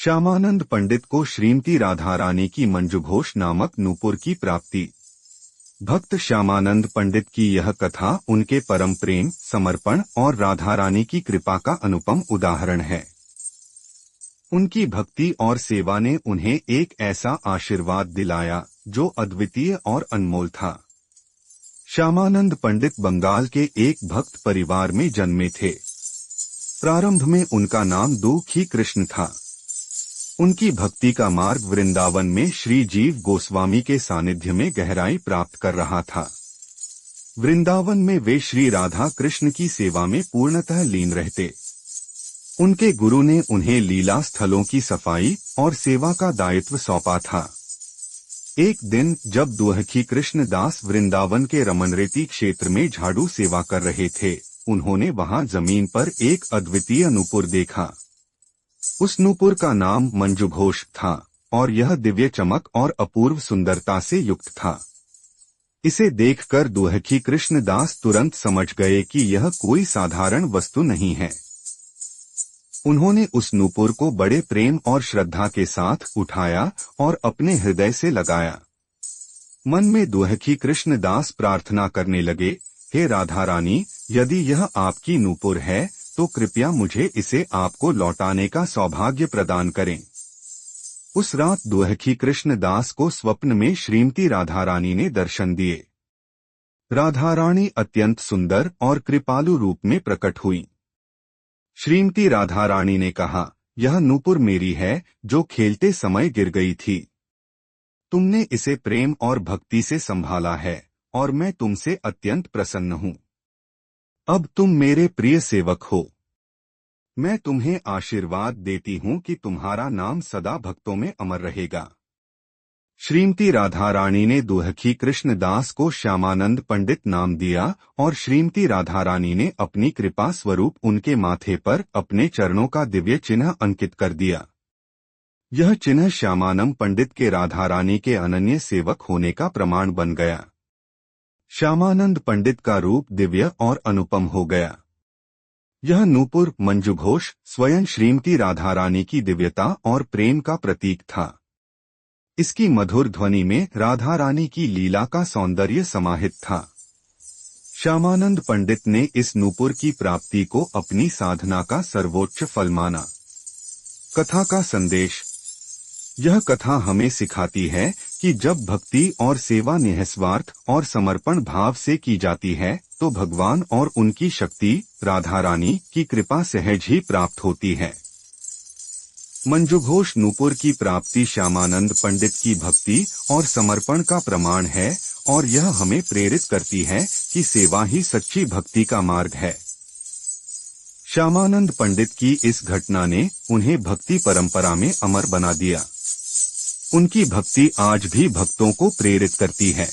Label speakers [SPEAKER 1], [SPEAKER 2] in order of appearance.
[SPEAKER 1] श्यामानंद पंडित को श्रीमती राधा रानी की मंजुघोष नामक नूपुर की प्राप्ति। भक्त श्यामानंद पंडित की यह कथा उनके परम प्रेम, समर्पण और राधा रानी की कृपा का अनुपम उदाहरण है। उनकी भक्ति और सेवा ने उन्हें एक ऐसा आशीर्वाद दिलाया जो अद्वितीय और अनमोल था। श्यामानंद पंडित बंगाल के एक भक्त परिवार में जन्मे थे। प्रारंभ में उनका नाम दुखी कृष्ण था। उनकी भक्ति का मार्ग वृंदावन में श्री जीव गोस्वामी के सानिध्य में गहराई प्राप्त कर रहा था। वृंदावन में वे श्री राधा कृष्ण की सेवा में पूर्णतः लीन रहते। उनके गुरु ने उन्हें लीला स्थलों की सफाई और सेवा का दायित्व सौंपा था। एक दिन जब दुखी कृष्ण दास वृंदावन के रमनरेती क्षेत्र में झाड़ू सेवा कर रहे थे, उन्होंने वहां जमीन पर एक अद्वितीय नूपुर देखा। उस नूपुर का नाम मंजुघोष था और यह दिव्य चमक और अपूर्व सुंदरता से युक्त था। इसे देखकर दुखी कृष्ण दास तुरंत समझ गए कि यह कोई साधारण वस्तु नहीं है। उन्होंने उस नूपुर को बड़े प्रेम और श्रद्धा के साथ उठाया और अपने हृदय से लगाया। मन में दुखी कृष्ण दास प्रार्थना करने लगे, हे राधा रानी, यदि यह आपकी नूपुर है तो कृपया मुझे इसे आपको लौटाने का सौभाग्य प्रदान करें। उस रात दुखी कृष्ण दास को स्वप्न में श्रीमती राधा रानी ने दर्शन दिए। राधा रानी अत्यंत सुंदर और कृपालु रूप में प्रकट हुई। श्रीमती राधा रानी ने कहा, यह नूपुर मेरी है जो खेलते समय गिर गई थी। तुमने इसे प्रेम और भक्ति से संभाला है और मैं तुमसे अत्यंत प्रसन्न हूँ। अब तुम मेरे प्रिय सेवक हो। मैं तुम्हें आशीर्वाद देती हूँ कि तुम्हारा नाम सदा भक्तों में अमर रहेगा। श्रीमती राधा रानी ने दुखी कृष्ण दास को श्यामानंद पंडित नाम दिया और श्रीमती राधा रानी ने अपनी कृपा स्वरूप उनके माथे पर अपने चरणों का दिव्य चिन्ह अंकित कर दिया। यह चिन्ह श्यामानंद पंडित के राधा रानी के अनन्य सेवक होने का प्रमाण बन गया। श्यामानंद पंडित का रूप दिव्य और अनुपम हो गया। यह नूपुर मंजुघोष स्वयं श्रीमती राधा रानी की दिव्यता और प्रेम का प्रतीक था। इसकी मधुर ध्वनि में राधा रानी की लीला का सौंदर्य समाहित था। श्यामानंद पंडित ने इस नूपुर की प्राप्ति को अपनी साधना का सर्वोच्च फल माना। कथा का संदेश। यह कथा हमें सिखाती है कि जब भक्ति और सेवा निस्वार्थ और समर्पण भाव से की जाती है तो भगवान और उनकी शक्ति राधा रानी की कृपा सहज ही प्राप्त होती है। मंजुघोष नूपुर की प्राप्ति श्यामानंद पंडित की भक्ति और समर्पण का प्रमाण है और यह हमें प्रेरित करती है कि सेवा ही सच्ची भक्ति का मार्ग है। श्यामानंद पंडित की इस घटना ने उन्हें भक्ति परंपरा में अमर बना दिया। उनकी भक्ति आज भी भक्तों को प्रेरित करती है।